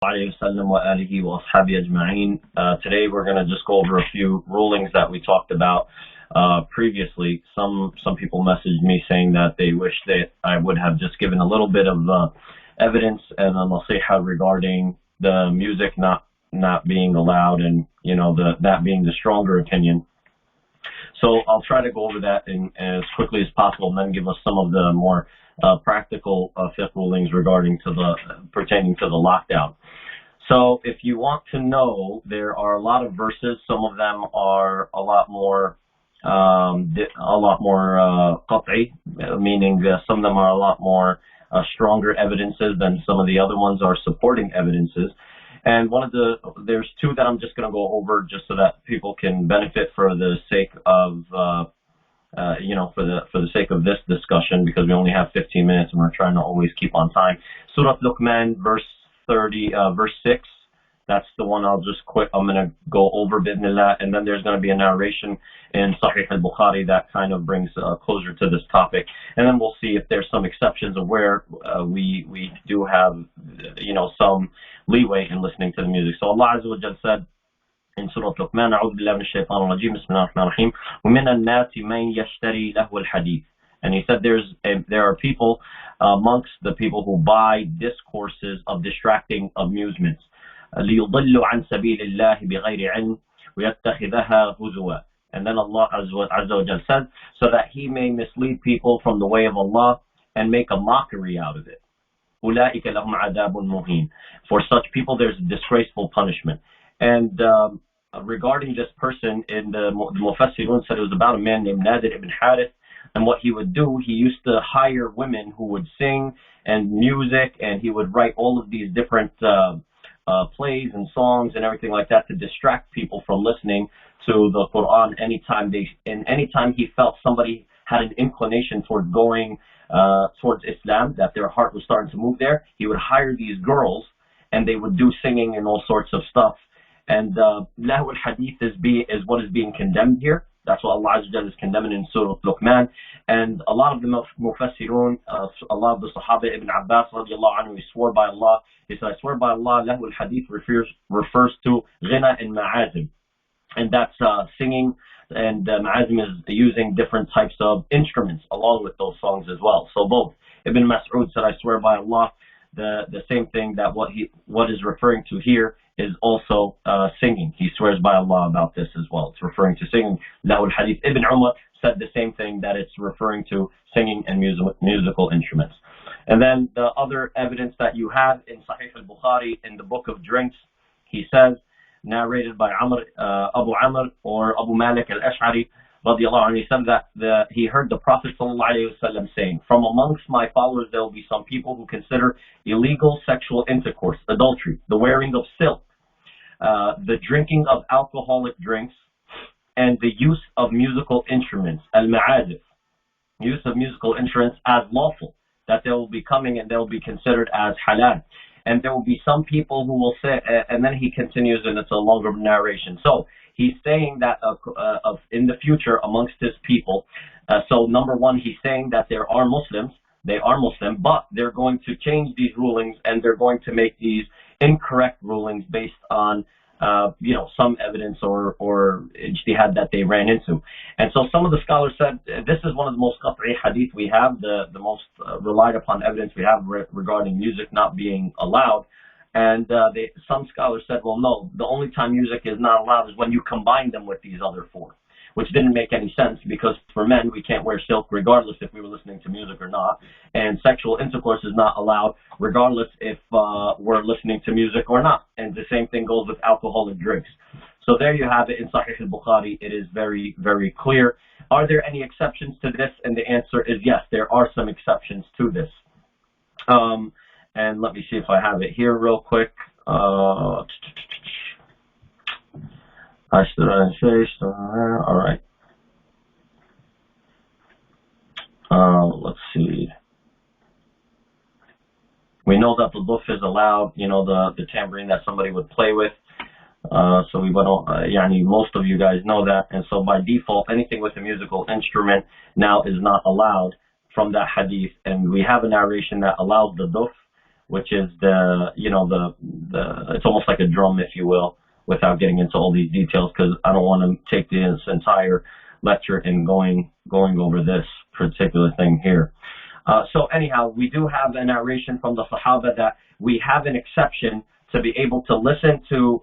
عليه وسلم وآله وأصحابه أجمعين. Today we're going to just go over a few rulings that we talked about previously. Some people messaged me saying that they wish that I would have just given a little bit of evidence and a Naseehah regarding the music not being allowed, and that being the stronger opinion. So I'll try to go over that as quickly as possible, and then give us some of the more practical fiqh rulings pertaining to the lockdown. So if you want to know, there are a lot of verses. Some of them are a lot more qat'i, meaning some of them are a lot more stronger evidences than some of the other ones are supporting evidences. And there's two that I'm just going to go over just so that people can benefit for the sake of for the sake of this discussion, because we only have 15 minutes and we're trying to always keep on time. Surah Luqman, verse 6. That's the one I'm going to go over bidnillah, and then there's going to be a narration in Sahih al-Bukhari that kind of brings closer to this topic, and then we'll see if there's some exceptions of where we do have some leeway in listening to the music. So Allah Azza wa Jalla said in Surah Luqman, أعوذ بالله من الشيطان الرجيم بسم الله الرحمن الرحيم ومن الناس من يشتري لهو الحديث. And he said there are people amongst the people who buy discourses of distracting amusements. ليضلوا عن سبيل الله بغير علم ويتخذها هزوا. And then Allah Azza wa Jalla said, so that he may mislead people from the way of Allah and make a mockery out of it. أولئك لهم عذاب مهين. For such people there's a disgraceful punishment. And regarding this person, in the Mufassirun said it was about a man named Nadir ibn Harith, and what he would do, he used to hire women who would sing and music, and he would write all of these different plays and songs and everything like that to distract people from listening to the Quran anytime he felt somebody had an inclination toward going towards Islam, that their heart was starting to move there. He would hire these girls and they would do singing and all sorts of stuff. And lahu al-hadith is what is being condemned here. That's what Allah Azza wa Jalla is condemning in Surah Luqman. And a lot of the Mufassirun, a lot of the Sahaba, Ibn Abbas radiallahu anhu, he swore by Allah. He said, I swear by Allah, lahu al-hadith refers to ghina and ma'azim. And that's singing, and ma'azim is using different types of instruments along with those songs as well. So both. Ibn Mas'ud said, I swear by Allah, the same thing, that what is referring to here is also singing. He swears by Allah about this as well. It's referring to singing. Lahu al-hadith. Ibn Umar said the same thing, that it's referring to singing and musical instruments. And then the other evidence that you have in Sahih al-Bukhari, in the book of drinks, he says, narrated by Abu Amr or Abu Malik al-Ash'ari radiallahu anhu, he said that he heard the Prophet sallallahu alayhi wasallam saying, from amongst my followers there will be some people who consider illegal sexual intercourse, adultery, the wearing of silk, the drinking of alcoholic drinks, and the use of musical instruments, al-ma'azif, use of musical instruments as lawful, that they will be coming and they will be considered as halal. And there will be some people who will say, and then he continues, and it's a longer narration. So he's saying that in the future amongst his people, so number one, he's saying that there are Muslims, they are Muslim, but they're going to change these rulings and they're going to make these incorrect rulings based on some evidence or ijtihad that they ran into. And so some of the scholars said this is one of the most qat'i hadith we have, the most relied upon evidence we have regarding music not being allowed. And some scholars said, well, no, the only time music is not allowed is when you combine them with these other four, which didn't make any sense, because for men, we can't wear silk regardless if we were listening to music or not. And sexual intercourse is not allowed regardless if we're listening to music or not. And the same thing goes with alcoholic drinks. So there you have it in Sahih al-Bukhari. It is very, very clear. Are there any exceptions to this? And the answer is yes, there are some exceptions to this. And let me see if I have it here real quick. All right. Let's see. We know that the luf is allowed, the tambourine that somebody would play with. So we most of you guys know that. And so by default, anything with a musical instrument now is not allowed from that hadith. And we have a narration that allowed the luf, which is the it's almost like a drum, if you will, without getting into all these details, because I don't want to take this entire lecture and going over this particular thing here. So anyhow, we do have a narration from the Sahaba that we have an exception to be able to listen to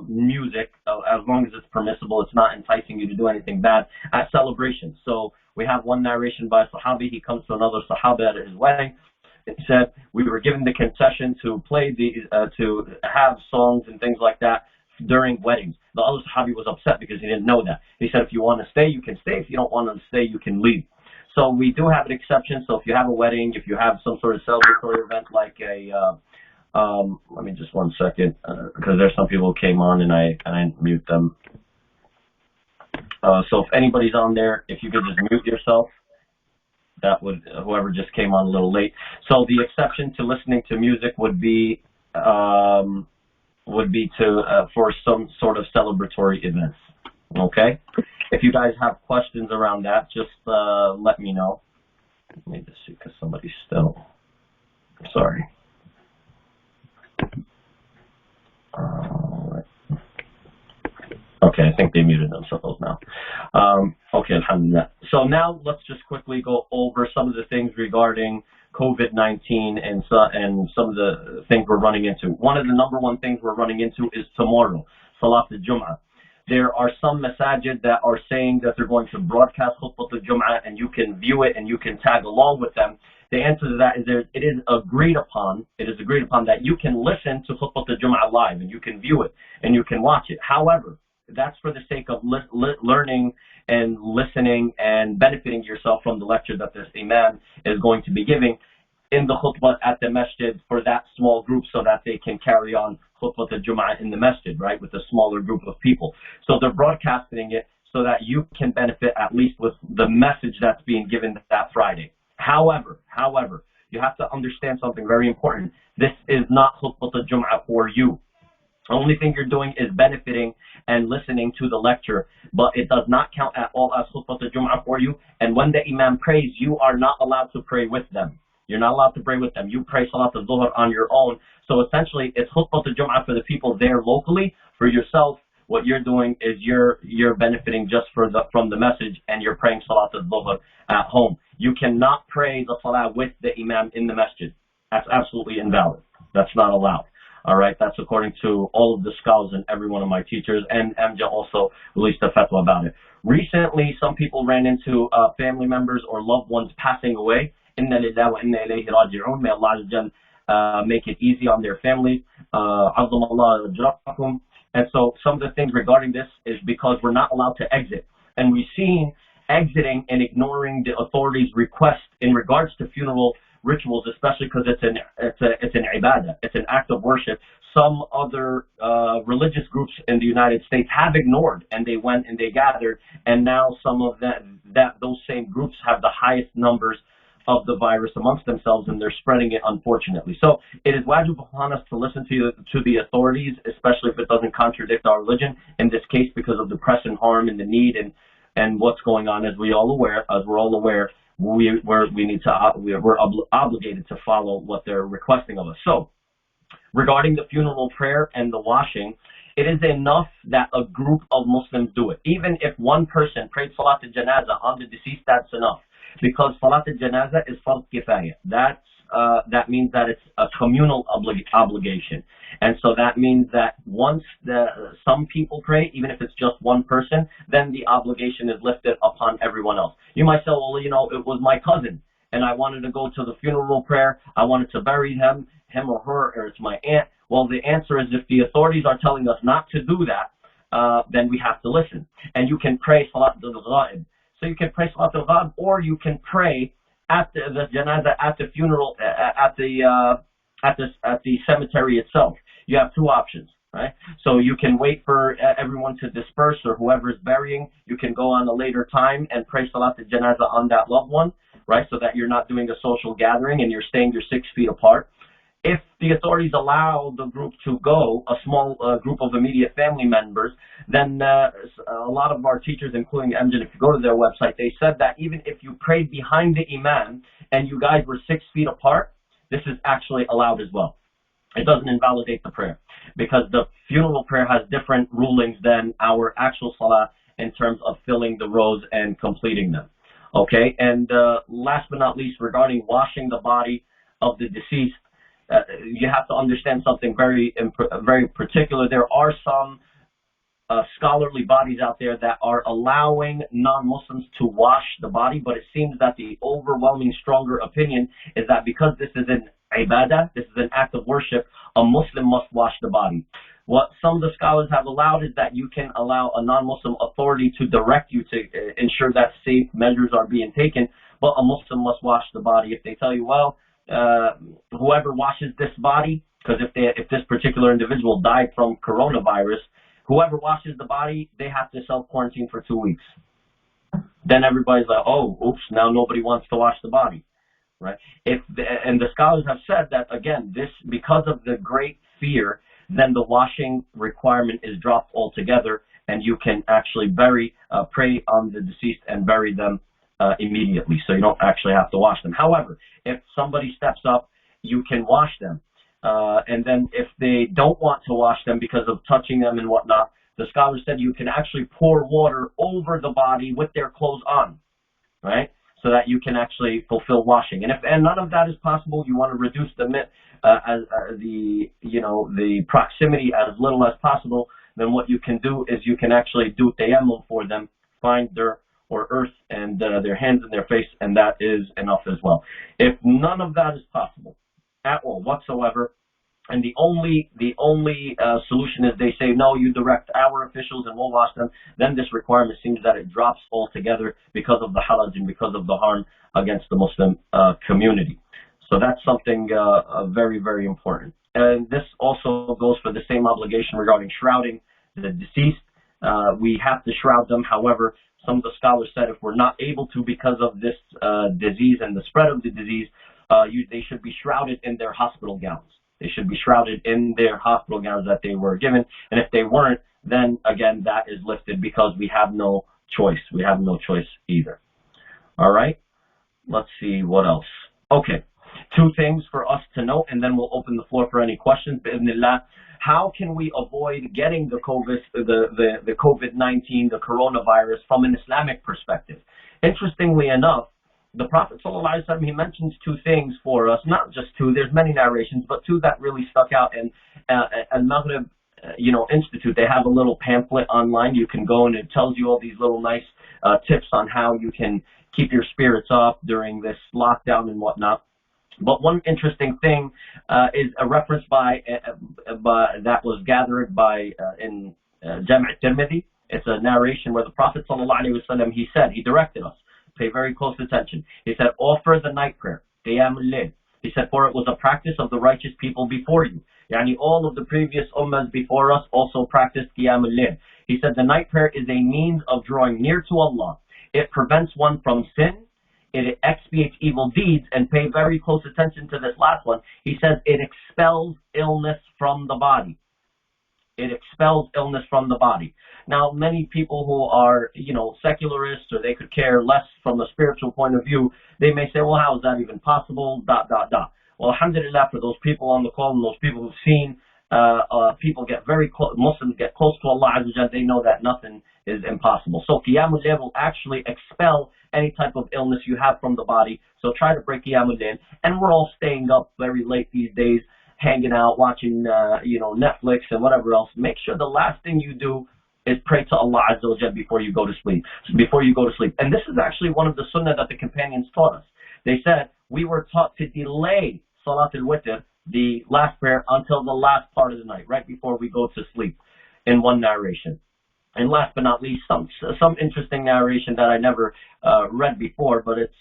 music as long as it's permissible. It's not enticing you to do anything bad at celebrations. So we have one narration by a Sahabi. He comes to another Sahaba at his wedding. He said, we were given the concession to play to have songs and things like that during weddings. The other Sahabi was upset because he didn't know that. He said, if you want to stay, you can stay. If you don't want to stay, you can leave. So we do have an exception. So if you have a wedding, if you have some sort of celebratory event like a let me just 1 second, because there's some people who came on and I mute them. So if anybody's on there, if you could just mute yourself, that would, whoever just came on a little late. So the exception to listening to music would be for some sort of celebratory events. Okay? If you guys have questions around that, just let me know. Let me just see, because somebody's still, sorry. Okay, I think they muted themselves now. Okay, alhamdulillah. So now let's just quickly go over some of the things regarding COVID-19 and some of the things we're running into. One of the number one things we're running into is tomorrow, Salat al-Jum'ah. There are some masajid that are saying that they're going to broadcast Khutbah al-Jum'ah and you can view it and you can tag along with them. The answer to that is it is agreed upon that you can listen to Khutbah al-Jum'ah live and you can view it and you can watch it. However, that's for the sake of learning and listening and benefiting yourself from the lecture that this imam is going to be giving in the khutbah at the masjid for that small group, so that they can carry on khutbah al-Jum'ah in the masjid, right, with a smaller group of people. So they're broadcasting it so that you can benefit at least with the message that's being given that Friday. However, you have to understand something very important. This is not khutbah al-Jum'ah for you. The only thing you're doing is benefiting and listening to the lecture, but it does not count at all as khutbah al-Jum'ah for you. And when the imam prays, you are not allowed to pray with them. You're not allowed to pray with them. You pray Salat al-Zuhr on your own. So essentially, it's khutbah al-Jum'ah for the people there locally. For yourself, what you're doing is you're benefiting just from the message, and you're praying Salat al-Zuhr at home. You cannot pray the Salah with the imam in the masjid. That's absolutely invalid. That's not allowed. All right, that's according to all of the scholars and every one of my teachers, and MJ also released a fatwa about it. Recently, some people ran into family members or loved ones passing away. Inna lillahi wa inna ilayhi raji'un. May Allah make it easy on their family. Azam Allah ajrakum. And so some of the things regarding this is because we're not allowed to exit. And we've seen exiting and ignoring the authorities' request in regards to funeral rituals, especially because it's an ibadah, it's an act of worship. Some other religious groups in the United States have ignored, and they went and they gathered, and now some of those same groups have the highest numbers of the virus amongst themselves, and they're spreading it, unfortunately. So it is wajib upon us to listen to the authorities, especially if it doesn't contradict our religion. In this case, because of the pressing harm and the need and what's going on, as we're all aware, we're obligated to follow what they're requesting of us. So, regarding the funeral prayer and the washing, it is enough that a group of Muslims do it. Even if one person prayed Salat al-Janazah on the deceased, that's enough. Because Salat al-Janazah is Fard Kifaya. That means that it's a communal obligation. And so that means that once some people pray, even if it's just one person, then the obligation is lifted upon everyone else. You might say, well, it was my cousin, and I wanted to go to the funeral prayer. I wanted to bury him or her, or it's my aunt. Well, the answer is if the authorities are telling us not to do that, then we have to listen. And you can pray Salat al-Ghaib. So you can pray Salat al-Ghaib, or you can pray at the janazah, at the funeral, at the cemetery itself. You have two options, right? So you can wait for everyone to disperse, or whoever is burying, you can go on a later time and pray Salat al-Janazah on that loved one, right? So that you're not doing a social gathering and you're staying 6 feet apart. If the authorities allow the group to go, a small group of immediate family members, then a lot of our teachers, including Amjad, if you go to their website, they said that even if you prayed behind the imam and you guys were 6 feet apart, this is actually allowed as well. It doesn't invalidate the prayer, because the funeral prayer has different rulings than our actual salah in terms of filling the rows and completing them. Okay, and last but not least, regarding washing the body of the deceased, you have to understand something very particular. There are some scholarly bodies out there that are allowing non-Muslims to wash the body, but it seems that the overwhelming stronger opinion is that because this is an ibadah, this is an act of worship, a Muslim must wash the body. What some of the scholars have allowed is that you can allow a non-Muslim authority to direct you to ensure that safe measures are being taken, but a Muslim must wash the body. If they tell you, well, whoever washes this body, because if this particular individual died from coronavirus, whoever washes the body, they have to self-quarantine for 2 weeks. Then everybody's like, oh, oops, now nobody wants to wash the body, right? And the scholars have said that, again, this, because of the great fear, then the washing requirement is dropped altogether, and you can actually pray on the deceased and bury them immediately, so you don't actually have to wash them. However, if somebody steps up, you can wash them. And then if they don't want to wash them because of touching them and whatnot, the scholars said you can actually pour water over the body with their clothes on, right? So that you can actually fulfill washing. And if none of that is possible, you want to reduce the proximity as little as possible, then what you can do is you can actually do tayammum for them, find dirt or earth and their hands and their face, and that is enough as well. If none of that is possible at all whatsoever, and the only solution is they say, no, you direct our officials and we'll wash them, then this requirement seems that it drops altogether because of the haraj and because of the harm against the Muslim community. So that's something very, very important. And this also goes for the same obligation regarding shrouding the deceased. We have to shroud them. However, some of the scholars said if we're not able to because of this disease and the spread of the disease, they should be shrouded in their hospital gowns. They should be shrouded in their hospital gowns that they were given. And if they weren't, then again, that is lifted because we have no choice. We have no choice either. All right. Let's see what else. Okay. 2 things for us to note, and then we'll open the floor for any questions. Bi'idhnillah. How can we avoid getting the COVID-19, the coronavirus, from an Islamic perspective? Interestingly enough, the Prophet ﷺ, he mentions 2 things for us, not just 2, there's many narrations, but 2 that really stuck out. And Al-Maghrib, Institute, they have a little pamphlet online. You can go and it tells you all these little nice tips on how you can keep your spirits up during this lockdown and whatnot. But one interesting thing is a reference that was gathered by in Jam' al-Tirmidhi. It's a narration where the Prophet ﷺ, he directed us, pay very close attention. He said, offer the night prayer, qiyam al-layl. He said, for it was a practice of the righteous people before you. Yani all of the previous ummahs before us also practiced qiyam al-layl. He said, the night prayer is a means of drawing near to Allah. It prevents one from sin. It expiates evil deeds, and pay very close attention to this last one. He says it expels illness from the body. It expels illness from the body. Now, many people who are, secularists, or they could care less from a spiritual point of view, they may say, well, how is that even possible, ... Well, alhamdulillah, for those people on the call and those people who've seen people get very close, Muslims get close to Allah Azza wa Jalla, they know that nothing is impossible. So Qiyamul Layl will actually expel any type of illness you have from the body. So try to break Qiyamul Layl. And we're all staying up very late these days, hanging out, watching Netflix and whatever else. Make sure the last thing you do is pray to Allah Azza wa Jalla before you go to sleep. And this is actually one of the sunnah that the companions taught us. They said we were taught to delay Salat al-Witr, the last prayer, until the last part of the night, right before we go to sleep, in one narration. And last but not least, some interesting narration that I never read before, but it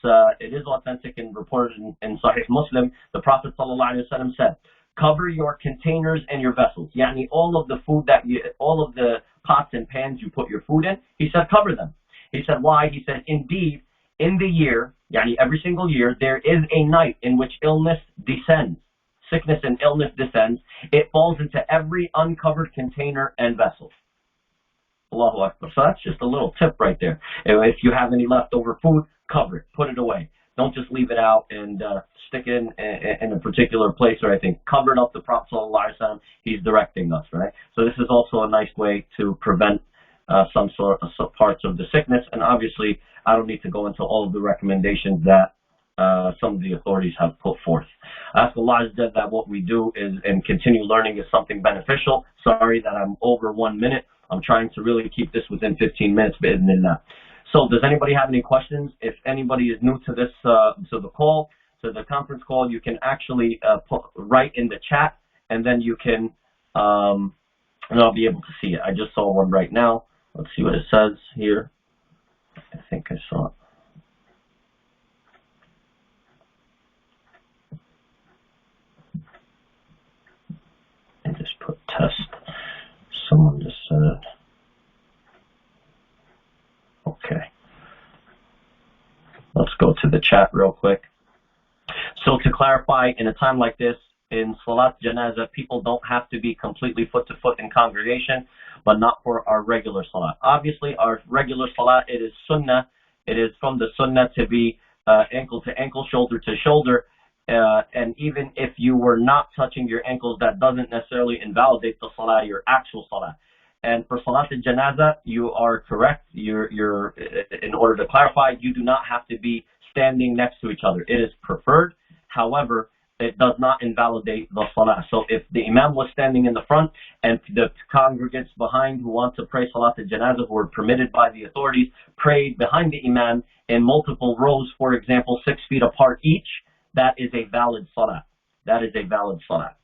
is authentic and reported in Sahih Muslim. The Prophet ﷺ said, cover your containers and your vessels. Yani all of the food all of the pots and pans you put your food in, he said, cover them. He said, why? He said, indeed, in the year, yani every single year, there is a night in which illness descends. Sickness and illness descends. It falls into every uncovered container and vessel. Allahu Akbar. So that's just a little tip right there. If you have any leftover food, cover it. Put it away. Don't just leave it out and stick it in a particular place or anything. Cover it up. The Prophet ﷺ, he's directing us, right? So this is also a nice way to prevent some parts of the sickness. And obviously, I don't need to go into all of the recommendations that some of the authorities have put forth. I ask Allah Azza that what we do is and continue learning is something beneficial. Sorry that I'm over 1 minute. I'm trying to really keep this within 15 minutes, bi'idhnillah. So does anybody have any questions? If anybody is new to this, to the call, to the conference call, you can actually write in the chat, and then you can, and I'll be able to see it. I just saw one right now. Let's see what it says here. I think I saw it. I just put test. Someone just said, okay. Let's go to the chat real quick. So to clarify, in a time like this, in Salat Janazah, people don't have to be completely foot to foot in congregation, but not for our regular Salat. Obviously, our regular Salat, it is Sunnah. It is from the Sunnah to be ankle to ankle, shoulder to shoulder. And even if you were not touching your ankles, that doesn't necessarily invalidate the Salah, your actual Salah. And for Salat al-Janazah, you are correct. You're, in order to clarify, you do not have to be standing next to each other. It is preferred. However, it does not invalidate the Salah. So if the Imam was standing in the front and the congregants behind who want to pray Salat al-Janazah, who were permitted by the authorities, prayed behind the Imam in multiple rows, for example, 6 feet apart each, that is a valid Salah. That is a valid Salah.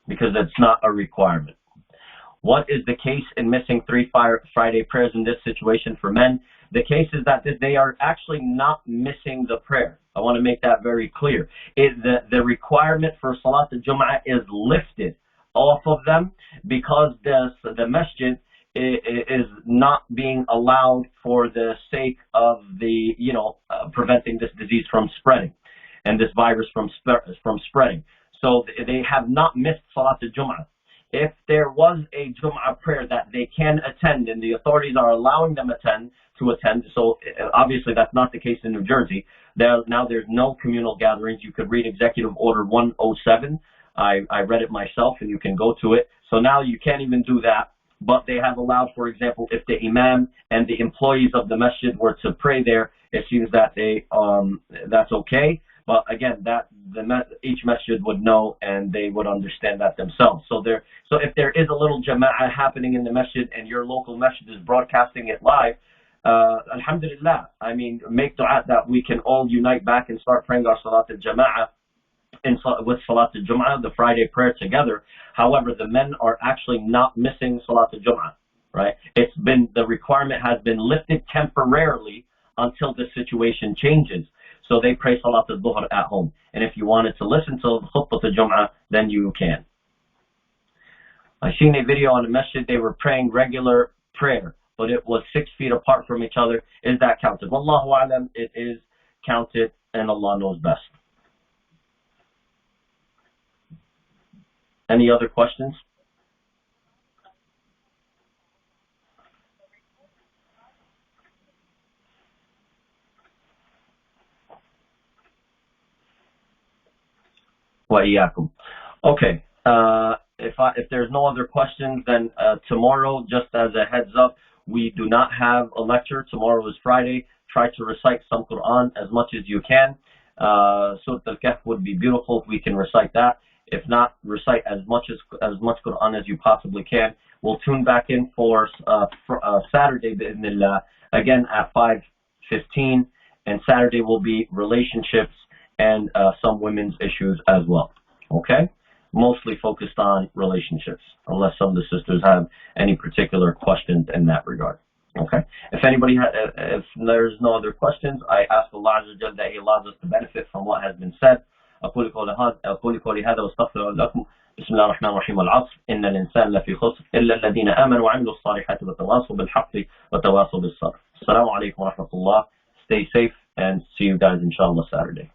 Because it's not a requirement. What is the case in missing 3 Friday prayers in this situation for men? The case is that they are actually not missing the prayer. I want to make that very clear. The requirement for Salat al-Jum'ah is lifted off of them because the masjid is not being allowed for the sake of the, preventing this disease from spreading and this virus from spreading. So they have not missed Salat al-Jum'ah. If there was a Jum'ah prayer that they can attend and the authorities are allowing them to attend, so obviously that's not the case in New Jersey. Now there's no communal gatherings. You could read Executive Order 107. I read it myself and you can go to it. So now you can't even do that. But they have allowed, for example, if the Imam and the employees of the masjid were to pray there, it seems that that's okay. But again, each masjid would know and they would understand that themselves. So if there is a little jama'ah happening in the masjid and your local masjid is broadcasting it live, alhamdulillah, I mean, make dua that we can all unite back and start praying our Salat al-Jama'ah with Salat al-Jum'ah, the Friday prayer together. However, the men are actually not missing Salat al-Jum'ah, right? The requirement has been lifted temporarily until the situation changes. So they pray Salat al-Dhuhr at home. And if you wanted to listen to Khutbah al-Jum'ah, then you can. I seen a video on the masjid, they were praying regular prayer, but it was 6 feet apart from each other. Is that counted? Wallahu alam, it is counted and Allah knows best. Any other questions? Wa iyyakum. Okay. If there's no other questions, then tomorrow, just as a heads up, we do not have a lecture. Tomorrow is Friday. Try to recite some Quran as much as you can. Surah Al-Kahf would be beautiful if we can recite that. If not, recite as much Quran as you possibly can. We'll tune back in for Saturday, bi'idhnillah, again at 5:15. And Saturday will be relationships and some women's issues as well. Okay? Mostly focused on relationships, unless some of the sisters have any particular questions in that regard. Okay? If there's no other questions, I ask Allah Azza wa Jalla that He allows us to benefit from what has been said. أقول قولي هذا واستغفر لكم. بسم الله الرحمن الرحيم. والعصر إن الإنسان لفي خسر إلا الذين آمنوا وعملوا الصالحات وتواصوا بالحق وتواصوا بالصبر. السلام عليكم ورحمة الله. Stay safe and see you guys inshallah Saturday.